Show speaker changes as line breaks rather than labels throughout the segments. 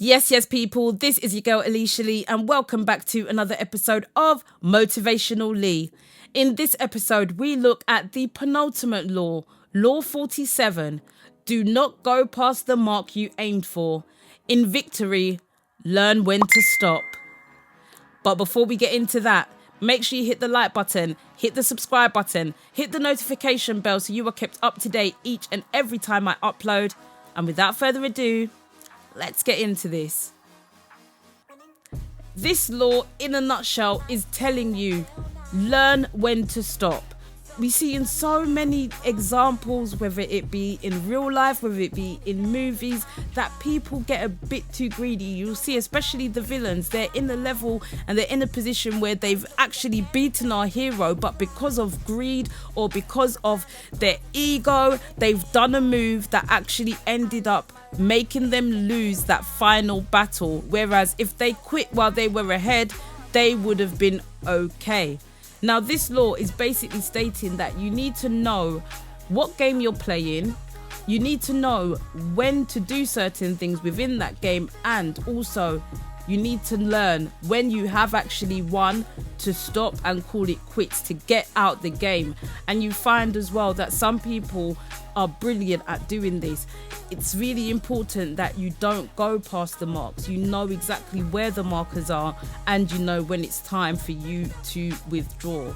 Yes, people, this is your girl Aleisha Lee and welcome back to another episode of Motivational Lee. In this episode, we look at the penultimate law, Law 47. Do not go past the mark you aimed for. In victory, learn when to stop. But before we get into that, make sure you hit the like button, hit the subscribe button, hit the notification bell so you are kept up to date each and every time I upload. And without further ado, let's get into this. This law, in a nutshell, is telling you, learn when to stop. We see in so many examples, whether it be in real life, whether it be in movies, that people get a bit too greedy. You'll see, especially the villains, they're in a level and they're in a position where they've actually beaten our hero, but because of greed or because of their ego, they've done a move that actually ended up making them lose that final battle. Whereas if they quit while they were ahead, they would have been okay. Now, this law is basically stating that you need to know what game you're playing, you need to know when to do certain things within that game, and also you need to learn when you have actually won to stop and call it quits, to get out the game. And you find as well that some people are brilliant at doing this. It's really important that you don't go past the marks. You know exactly where the markers are and you know when it's time for you to withdraw.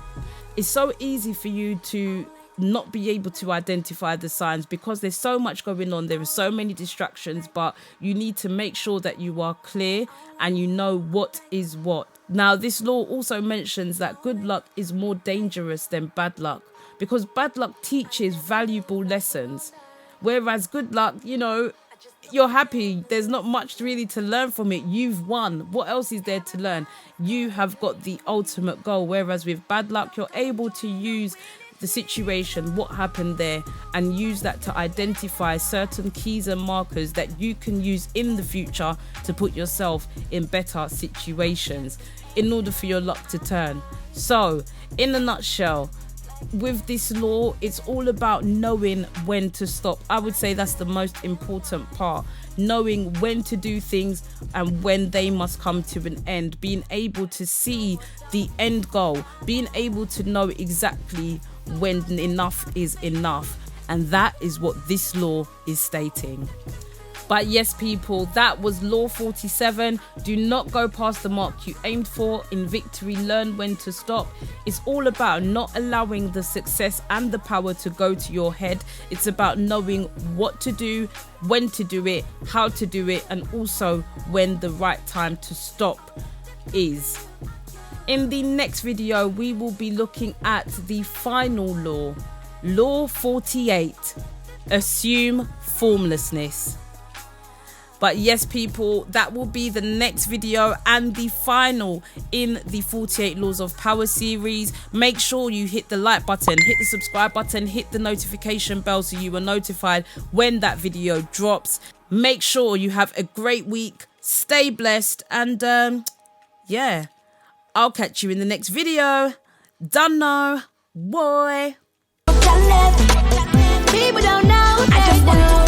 It's so easy for you to not be able to identify the signs because there's so much going on. There are so many distractions, but you need to make sure that you are clear and you know what is what. Now, this law also mentions that good luck is more dangerous than bad luck, because bad luck teaches valuable lessons. Whereas good luck, you're happy. There's not much really to learn from it. You've won. What else is there to learn? You have got the ultimate goal. Whereas with bad luck, you're able to use the situation, what happened there, and use that to identify certain keys and markers that you can use in the future to put yourself in better situations in order for your luck to turn. So, in a nutshell, with this law, it's all about knowing when to stop. I would say that's the most important part. Knowing when to do things and when they must come to an end. Being able to see the end goal. Being able to know exactly when enough is enough. And that is what this law is stating. But yes, people, that was Law 47. Do not go past the mark you aimed for. In victory, learn when to stop. It's all about not allowing the success and the power to go to your head. It's about knowing what to do, when to do it, how to do it, and also when the right time to stop is. In the next video, we will be looking at the final law, Law 48. Assume formlessness. But yes, people, that will be the next video and the final in the 48 Laws of Power series. Make sure you hit the like button, hit the subscribe button, hit the notification bell so you are notified when that video drops. Make sure you have a great week. Stay blessed. And I'll catch you in the next video. Done now, boy.
People don't know, I just know.